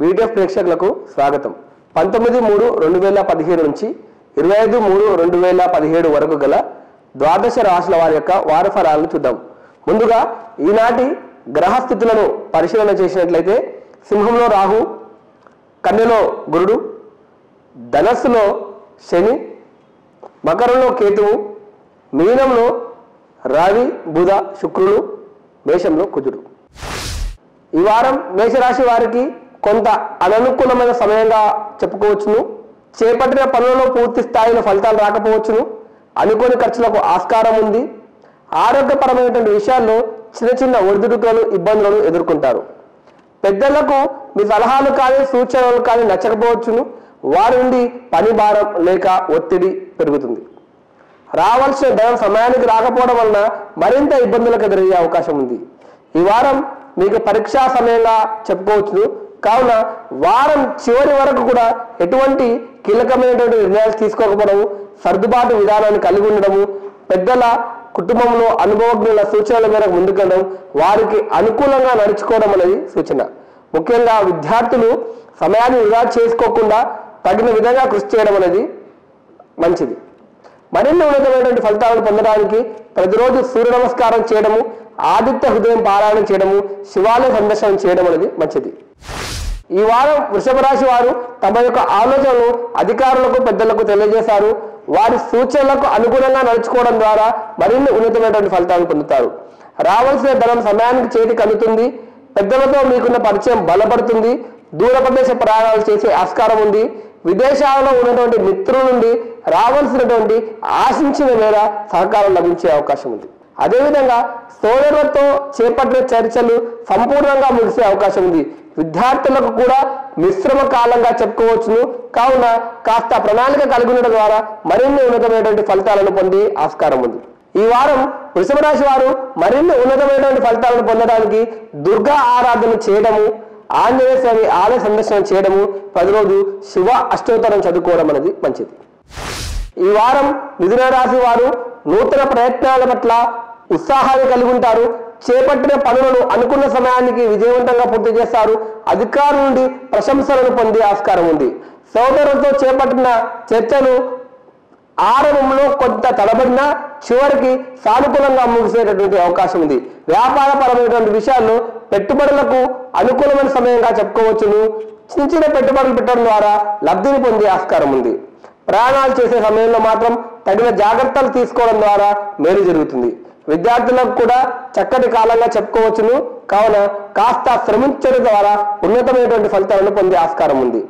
Videos ప్రేక్షకులకు స్వాగతం. 19/3/2017 నుంచి 25/3/2017 వరకు గల ద్వాదశ రాశుల వారి యొక్క వార ఫలాలను చూద్దాం. ముందుగా ఈనాటి గ్రహ స్థితులను పరిశీలన చేసినట్లయితే సింహంలో రాహు, కన్యలో గురుడు, ధనస్సులో శని, మకరంలో కేతువు, మీనంలో రవి, బుధ, శుక్రుడు, మేషంలో కుజుడు. ఈ వారం మేషరాశి వారికి కొంత అననుకూలమైన సమయంగా చెప్పుకోవచ్చును. చేపట్టిన పనులలో పూర్తి స్థాయిలో ఫలితాలు రాకపోవచ్చును. అనుకోని ఖర్చులకు ఆస్కారం ఉంది. ఆరోగ్యపరమైనటువంటి విషయాల్లో చిన్న చిన్న ఒడిదుడుకులను, ఇబ్బందులను ఎదుర్కొంటారు. పెద్దలకు మీ సలహాలు కానీ సూచనలు కానీ నచ్చకపోవచ్చును. వారి నుండి పని భారం లేక ఒత్తిడి పెరుగుతుంది. రావాల్సిన ధనం సమయానికి రాకపోవడం వలన మరింత ఇబ్బందులకు ఎదురయ్యే అవకాశం ఉంది. ఈ వారం మీకు పరీక్షా సమయంగా చెప్పుకోవచ్చును. కావున వారం చివరి వరకు కూడా ఎటువంటి కీలకమైనటువంటి నిర్ణయాలు తీసుకోకపోవడము, సర్దుబాటు విధానాన్ని కలిగి ఉండడము, పెద్దల కుటుంబంలో అనుభవజ్ఞుల సూచనల మేరకు ముందుకెళ్ళడం, వారికి అనుకూలంగా నడుచుకోవడం అనేది సూచన. ముఖ్యంగా విద్యార్థులు సమయాన్ని వృధా చేసుకోకుండా తగిన విధంగా కృషి చేయడం అనేది మంచిది. మరిన్ని ఉన్నతమైనటువంటి ఫలితాలను పొందడానికి ప్రతిరోజు సూర్య నమస్కారం చేయడము, ఆదిత్య హృదయం పారాయణం చేయడము, శివాలయ సందర్శనం చేయడం అనేది మంచిది. ఈ వారం వృషభ రాశి వారు తమ యొక్క ఆలోచనలు అధికారులకు, పెద్దలకు తెలియజేశారు. వారి సూచనలకు అనుగుణంగా నడుచుకోవడం ద్వారా మరిన్ని ఉన్నతమైనటువంటి ఫలితాలను పొందుతారు. రావాల్సిన ధనం సమయానికి చేతికి అందుతుంది. పెద్దలతో మీకున్న పరిచయం బలపడుతుంది. దూర ప్రదేశ ప్రయాణాలు చేసే ఆస్కారం ఉంది. విదేశాలలో ఉన్నటువంటి మిత్రుల నుండి రావాల్సినటువంటి ఆశించిన మేర సహకారం లభించే అవకాశం ఉంది. అదేవిధంగా సోదరులతో చేపట్టిన చర్చలు సంపూర్ణంగా ముగిసే అవకాశం ఉంది. విద్యార్థులకు కూడా మిశ్రమ కాలంగా చెప్పుకోవచ్చును. కావున కాస్త ప్రణాళిక కలిగి ఉండడం ద్వారా మరిన్ని ఉన్నతమైనటువంటి ఫలితాలను పొందే ఆస్కారం ఉంది. ఈ వారం వృషభ రాశి వారు మరిన్ని ఉన్నతమైనటువంటి ఫలితాలను పొందడానికి దుర్గా ఆరాధన చేయడము, ఆంజనేయ స్వామి ఆలయ సందర్శనం చేయడము, ప్రతిరోజు శివ అష్టోత్తరం చదువుకోవడం అనేది మంచిది. ఈ వారం మిథున రాశి వారు నూతన ప్రయత్నాల పట్ల ఉత్సాహాన్ని కలిగి ఉంటారు. చేపట్టిన పనులను అనుకున్న సమయానికి విజయవంతంగా పూర్తి చేస్తారు. అధికారుల నుండి ప్రశంసలను పొందే ఆస్కారం ఉంది. సోదరులతో చేపట్టిన చర్చలు ఆరంభంలో కొంత తడబడినా చివరికి సానుకూలంగా ముగిసేటటువంటి అవకాశం ఉంది. వ్యాపారపరమైనటువంటి విషయాల్లో పెట్టుబడులకు అనుకూలమైన సమయంగా చెప్పుకోవచ్చును. చిన్న చిన్న పెట్టుబడులు పెట్టడం ద్వారా లబ్ధిని పొందే ఆస్కారం ఉంది. ప్రయాణాలు చేసే సమయంలో మాత్రం తగిన జాగ్రత్తలు తీసుకోవడం ద్వారా మేలు జరుగుతుంది. విద్యార్థులకు కూడా చక్కటి కాలంగా చెప్పుకోవచ్చును. కావున కాస్త శ్రమించడం ద్వారా ఉన్నతమైనటువంటి ఫలితాలను పొందే ఆస్కారం ఉంది.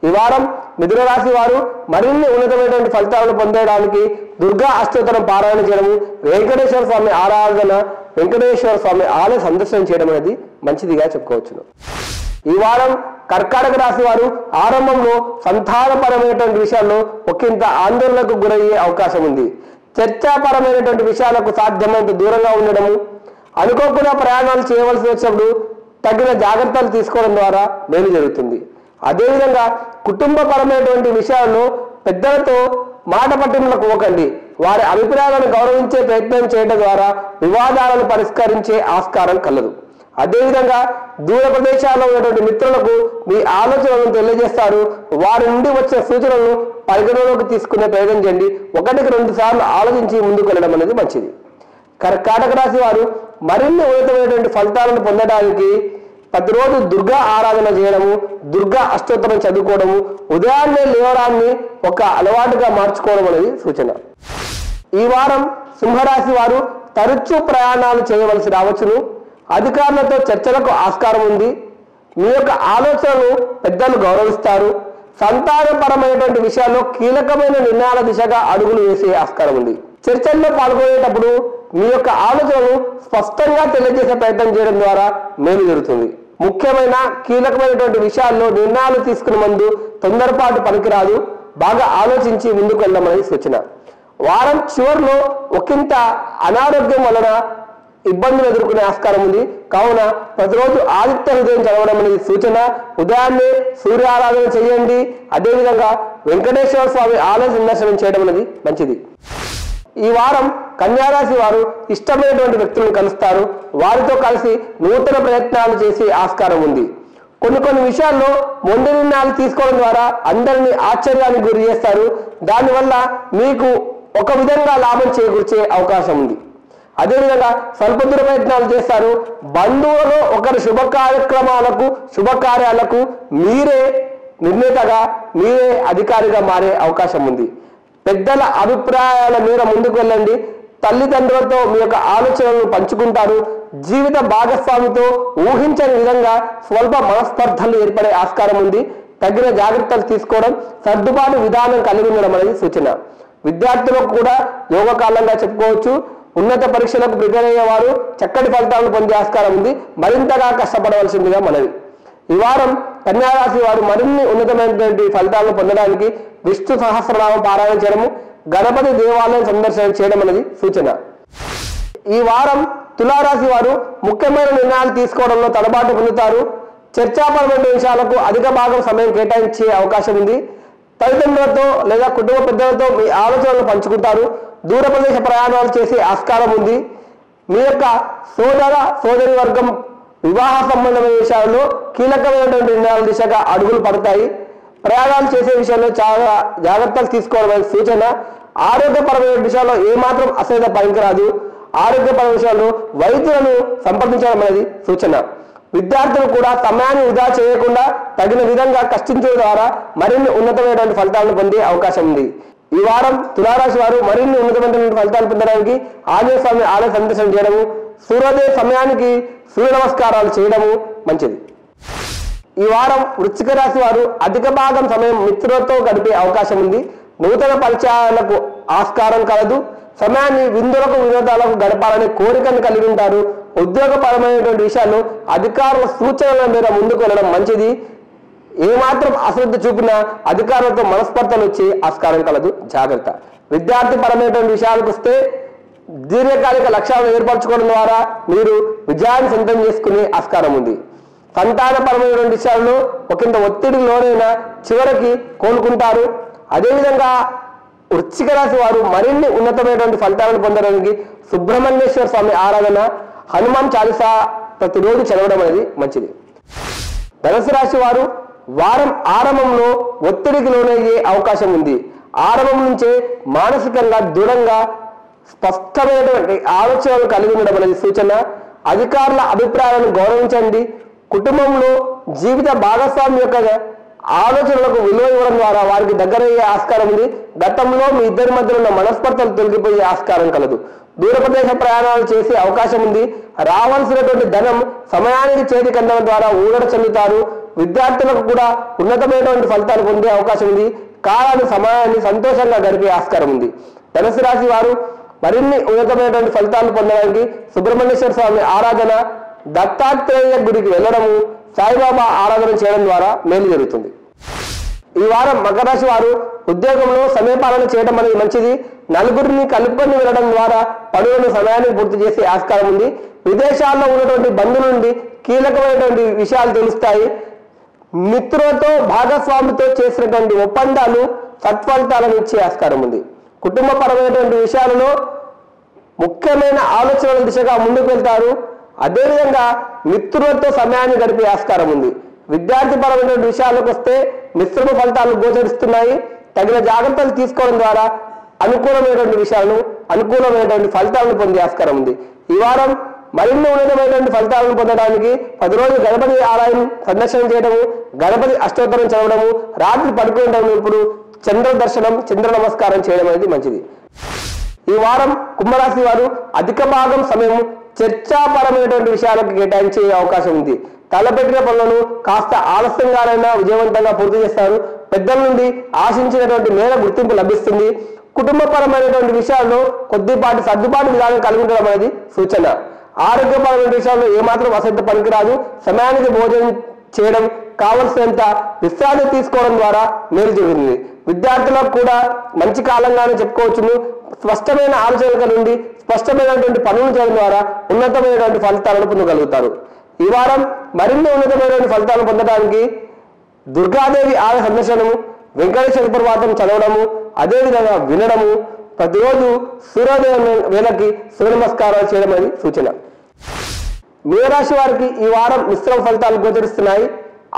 ఈ వారం మిథున రాశి వారు మరిన్ని ఉన్నతమైనటువంటి ఫలితాలను పొందడానికి దుర్గా అష్టోత్తరం పారాయణ చేయడము, వెంకటేశ్వర స్వామి ఆరాధన, వెంకటేశ్వర స్వామి ఆలయ సందర్శనం చేయడం అనేది మంచిదిగా చెప్పుకోవచ్చును. ఈ వారం కర్కాటక రాశి వారు ఆరంభంలో సంతానపరమైనటువంటి విషయాల్లో ఒకంత ఆందోళనకు గురయ్యే అవకాశం ఉంది. చర్చాపరమైనటువంటి విషయాలకు సాధ్యమైనంత దూరంగా ఉండడము, అనుకోకుండా ప్రయాణాలు చేయవలసి వచ్చినప్పుడు తగిన జాగ్రత్తలు తీసుకోవడం ద్వారా మేలు జరుగుతుంది. అదేవిధంగా కుటుంబపరమైనటువంటి విషయాల్లో పెద్దలతో మాట పట్టింపులకు పోకండి. వారి అభిప్రాయాలను గౌరవించే ప్రయత్నం చేయడం ద్వారా వివాదాలను పరిష్కరించే ఆస్కారం కలదు. అదేవిధంగా దూర ప్రదేశాల్లో ఉన్నటువంటి మిత్రులకు మీ ఆలోచనలను తెలియజేస్తారు. వారి నుండి వచ్చే సూచనలను పరిగణలోకి తీసుకునే ప్రయత్నం చేయండి. 1-2 సార్లు ఆలోచించి ముందుకు వెళ్ళడం అనేది మంచిది. కర్కాటక రాశి వారు మరిన్ని ఉన్నతమైనటువంటి ఫలితాలను పొందడానికి ప్రతిరోజు దుర్గా ఆరాధన చేయడము, దుర్గా అష్టోత్తరం చదువుకోవడము, ఉదయాన్నే లేవడాన్ని ఒక అలవాటుగా మార్చుకోవడం అనేది సూచన. ఈ వారం సింహరాశి వారు తరచూ ప్రయాణాలు చేయవలసి రావచ్చును. అధికారులతో చర్చలకు ఆస్కారం ఉంది. మీ యొక్క ఆలోచనలు పెద్దలు గౌరవిస్తారు. సంతానపరమైనటువంటి విషయాల్లో కీలకమైన నిర్ణయాల దిశగా అడుగులు వేసే ఆస్కారం ఉంది. చర్చల్లో పాల్గొనేటప్పుడు మీ యొక్క ఆలోచనలు స్పష్టంగా తెలియజేసే ప్రయత్నం చేయడం ద్వారా మేలు జరుగుతుంది. ముఖ్యమైన కీలకమైనటువంటి విషయాల్లో నిర్ణయాలు తీసుకునే ముందు తొందరపాటు పనికిరాదు. బాగా ఆలోచించి ముందుకు వెళ్ళడం అనేది సూచన. వారం చివరిలో ఒకంత అనారోగ్యం వలన ఇబ్బందులు ఎదుర్కొనే ఆస్కారం ఉంది. కావున ప్రతిరోజు ఆదిత్య హృదయం చదవడం అనేది సూచన. ఉదయాన్నే సూర్య ఆరాధన చేయండి. అదేవిధంగా వెంకటేశ్వర స్వామి ఆలయ సందర్శనం చేయడం అనేది మంచిది. ఈ వారం కన్యారాశి వారు ఇష్టమైనటువంటి వ్యక్తులను కలుస్తారు. వారితో కలిసి నూతన ప్రయత్నాలు చేసే ఆస్కారం ఉంది. కొన్ని విషయాల్లో మొండి నిర్ణయాలు తీసుకోవడం ద్వారా అందరినీ ఆశ్చర్యానికి గురి చేస్తారు. దానివల్ల మీకు ఒక విధంగా లాభం చేకూర్చే అవకాశం ఉంది. అదేవిధంగా స్వల్ప దూర ప్రయత్నాలు చేస్తారు. బంధువులలో ఒకరి శుభకార్యాలకు మీరే నిర్ణేతగా, మీరే అధికారిగా మారే అవకాశం ఉంది. పెద్దల అభిప్రాయాల మేర ముందుకు వెళ్ళండి. తల్లిదండ్రులతో మీ యొక్క ఆలోచనలను పంచుకుంటారు. జీవిత భాగస్వామితో ఊహించని విధంగా స్వల్ప మనస్పర్ధలు ఏర్పడే ఆస్కారం ఉంది. తగిన జాగ్రత్తలు తీసుకోవడం, సర్దుబాటు విధానం కలిగి ఉండడం అనేది సూచన. విద్యార్థులకు కూడా యోగకాలంగా చెప్పుకోవచ్చు. ఉన్నత పరీక్షలకు ప్రిపేర్ అయ్యేవారు చక్కటి ఫలితాలను పొందే ఆస్కారం ఉంది. మరింతగా కష్టపడవలసిందిగా మనవి. ఈ వారం కన్యారాశి వారు మరిన్ని ఉన్నతమైనటువంటి ఫలితాలను పొందడానికి విష్ణు సహస్రనామం పారాయణ చేయడము, గణపతి దేవాలయం సందర్శన చేయడం అనేది సూచన. ఈ వారం తులారాశి వారు ముఖ్యమైన నిర్ణయాలు తీసుకోవడంలో తడబాటు పొందుతారు. చర్చాపరమైన విషయాలకు అధిక భాగం సమయం కేటాయించే అవకాశం ఉంది. తల్లిదండ్రులతో లేదా కుటుంబ పెద్దలతో మీ ఆలోచనలు పంచుకుంటారు. దూర ప్రదేశ ప్రయాణాలు చేసే ఆస్కారం ఉంది. మీ యొక్క సోదరి వర్గం వివాహ సంబంధమైన విషయాల్లో కీలకమైనటువంటి నిర్ణయాల దిశగా అడుగులు పడతాయి. ప్రయాణాలు చేసే విషయంలో చాలా జాగ్రత్తలు తీసుకోవడం సూచన. ఆరోగ్యపరమైన విషయాల్లో ఏమాత్రం అశ్రద్ధ పనికిరాదు. ఆరోగ్యపరమైన విషయాల్లో వైద్యులను సంప్రదించడం అనేది సూచన. విద్యార్థులు కూడా సమయాన్ని వృధా చేయకుండా తగిన విధంగా కష్టించడం ద్వారా మరిన్ని ఉన్నతమైనటువంటి ఫలితాలను పొందే అవకాశం ఉంది. ఈ వారం తులారాశి వారు మరిన్ని ఉన్నతమైనటువంటి ఫలితాలు పొందడానికి ఆంజనేయ స్వామి ఆలయ సందర్శన చేయడము, సూర్యోదయ సమయానికి సూర్య నమస్కారాలు చేయడము మంచిది. ఈ వారం వృశ్చిక రాశి వారు అధిక భాగం సమయం మిత్రులతో గడిపే అవకాశం ఉంది. నూతన పరిచయాలకు ఆస్కారం కలదు. సమయాన్ని విందులకు వినోదాలకు గడపాలనే కోరికను కలిగి ఉంటారు. ఉద్యోగపరమైనటువంటి విషయాల్లో అధికారుల సూచనల మేర ముందుకు వెళ్ళడం మంచిది. ఏమాత్రం అశ్రద్ధ చూపినా అధికారులతో మనస్పర్ధలు వచ్చే ఆస్కారం కలదు, జాగ్రత్త. విద్యార్థి పరమైనటువంటి విషయాలకు వస్తే దీర్ఘకాలిక లక్ష్యాలను ఏర్పరచుకోవడం ద్వారా మీరు విజయాన్ని సొంతం చేసుకునే ఆస్కారం ఉంది. సంతానపరమైనటువంటి విషయాల్లో ఒకంత ఒత్తిడికి లోనైనా చివరికి కోలుకుంటారు. అదేవిధంగా వృశ్చిక రాశి వారు మరిన్ని ఉన్నతమైనటువంటి ఫలితాలను పొందడానికి సుబ్రహ్మణ్యేశ్వర స్వామి ఆరాధన, హనుమాన్ చాలీసా ప్రతిరోజు చదవడం అనేది మంచిది. ధనుసు రాశి వారు వారం ఆరంభంలో ఒత్తిడికి లోనయ్యే అవకాశం ఉంది. ఆరంభం నుంచే మానసికంగా దృఢంగా స్పష్టమైనటువంటి ఆలోచనలు కలిగి ఉండడం అనేది సూచన. అధికారుల అభిప్రాయాలను గౌరవించండి. కుటుంబంలో జీవిత భాగస్వామి యొక్క ఆలోచనలకు విలువ ఇవ్వడం ద్వారా వారికి దగ్గరయ్యే ఆస్కారం ఉంది. గతంలో మీ ఇద్దరి మధ్య ఉన్న మనస్పర్ధలు తొలగిపోయే ఆస్కారం కలదు. దూర ప్రదేశ ప్రయాణాలు చేసే అవకాశం ఉంది. రావాల్సినటువంటి ధనం సమయానికి చేతికి అందడం ద్వారా ఊరట చెందుతారు. విద్యార్థులకు కూడా ఉన్నతమైనటువంటి ఫలితాలు పొందే అవకాశం ఉంది. కాలాన్ని సమయాన్ని సంతోషంగా గడిపే ఆస్కారం ఉంది. ధనుసు రాశి వారు మరిన్ని ఉన్నతమైనటువంటి ఫలితాలు పొందడానికి సుబ్రహ్మణ్యేశ్వర స్వామి ఆరాధన, దత్తాత్రేయ గుడికి వెళ్ళడము, సాయిబాబా ఆరాధన చేయడం ద్వారా మేలు జరుగుతుంది. ఈ వారం మకర రాశి వారు ఉద్యోగంలో సమయపాలన చేయడం అనేది మంచిది. నలుగురిని కలుపుకొని వెళ్ళడం ద్వారా పనులను సమయానికి పూర్తి చేసే ఆస్కారం ఉంది. విదేశాల్లో ఉన్నటువంటి బంధువుల నుండి కీలకమైనటువంటి విషయాలు తెలుస్తాయి. మిత్రులతో భాగస్వామితో చేసినటువంటి ఒప్పందాలు సత్ఫలితాలను ఇచ్చే ఆస్కారం ఉంది. కుటుంబపరమైనటువంటి విషయాలలో ముఖ్యమైన ఆలోచనల దిశగా ముందుకు వెళ్తారు. అదేవిధంగా మిత్రులతో సమయాన్ని గడిపే ఆస్కారం ఉంది. విద్యార్థి పరమైనటువంటి విషయాలకు వస్తే మిశ్రమ ఫలితాలు గోచరిస్తున్నాయి. తగిన జాగ్రత్తలు తీసుకోవడం ద్వారా అనుకూలమైనటువంటి ఫలితాలను పొందే ఆస్కారం ఉంది. ఈ వారం మరిన్ని ఉన్నతమైనటువంటి ఫలితాలను పొందడానికి 10 రోజులు గణపతి ఆలయం సందర్శన చేయడము, గణపతి అష్టోత్తరం చదవడము, రాత్రి పడుకునేటప్పుడు ఇప్పుడు చంద్ర దర్శనం, చంద్ర నమస్కారం చేయడం అనేది మంచిది. ఈ వారం కుంభరాశి వారు అధిక భాగం సమయం చర్చాపరమైనటువంటి విషయాలకు కేటాయించే అవకాశం ఉంది. తలపెట్టిన పనులను కాస్త ఆలస్యంగానైనా విజయవంతంగా పూర్తి చేస్తారు. పెద్దల నుండి ఆశించినటువంటి మేర గుర్తింపు లభిస్తుంది. కుటుంబపరమైనటువంటి విషయాల్లో కొద్దిపాటి సర్దుబాటు విధానం కలిగి ఉండడం అనేది సూచన. ఆరోగ్యపరమైన విషయాల్లో ఏమాత్రం అశ్రద్ధ పనికిరాదు. సమయానికి భోజనం చేయడం, కావలసినంత విశ్రాంతి తీసుకోవడం ద్వారా మేలు జరుగుతుంది. విద్యార్థులకు కూడా మంచి కాలంగానే చెప్పుకోవచ్చును. స్పష్టమైన ఆలోచనల నుండి స్పష్టమైనటువంటి పనులు చేయడం ద్వారా ఉన్నతమైనటువంటి ఫలితాలను పొందగలుగుతారు. ఈ వారం మరిన్ని ఉన్నతమైనటువంటి ఫలితాలను పొందడానికి దుర్గాదేవి ఆలయ సందర్శనము, వెంకటేశ్వర పర్వతం చదవడము, అదేవిధంగా వినడము, ప్రతిరోజు సూర్యోదయం వేళకి సూర్య నమస్కారాలు చేయడం అనేది సూచన. మీనరాశి వారికి ఈ వారం మిశ్రమ ఫలితాలు గోచరిస్తున్నాయి.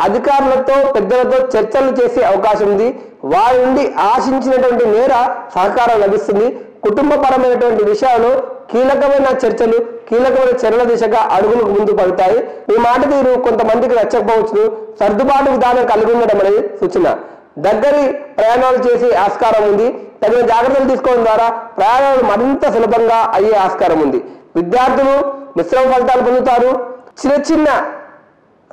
అధికారులతో పెద్దలతో చర్చలు చేసే అవకాశం ఉంది. వారి నుండి ఆశించినటువంటి మేర సహకారం లభిస్తుంది. కుటుంబపరమైనటువంటి విషయాల్లో కీలకమైన చర్చలు, కీలకమైన చర్యల దిశగా అడుగులు ముందు పడతాయి. ఈ మాట తీరు కొంతమందికి నచ్చకపోవచ్చు. సర్దుబాటు విధానం కలిగి ఉండడం అనేది సూచన. దగ్గరి ప్రయాణాలు చేసే ఆస్కారం ఉంది. తగిన జాగ్రత్తలు తీసుకోవడం ద్వారా ప్రయాణాలు మరింత సులభంగా అయ్యే ఆస్కారం ఉంది. విద్యార్థులు మిశ్రమ ఫలితాలు పొందుతారు. చిన్న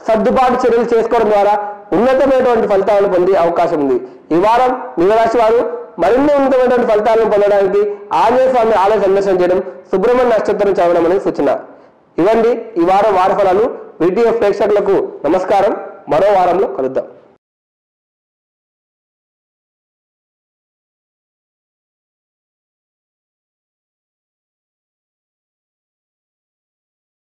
సర్దుబాటు చర్యలు చేసుకోవడం ద్వారా ఉన్నతమైనటువంటి ఫలితాలను పొందే అవకాశం ఉంది. ఈ వారం మీనరాశి వారు మరిన్ని ఉన్నతమైనటువంటి ఫలితాలను పొందడానికి ఆంజనేయ స్వామి ఆలయ సందర్శన చేయడం, సుబ్రహ్మణ్య నక్షత్రం చదవడం అనేది సూచన. ఇవ్వండి ఈ వారం వార ఫలాలు. వీడియో ప్రేక్షకులకు నమస్కారం. మరో వారంలో కలుద్దాం.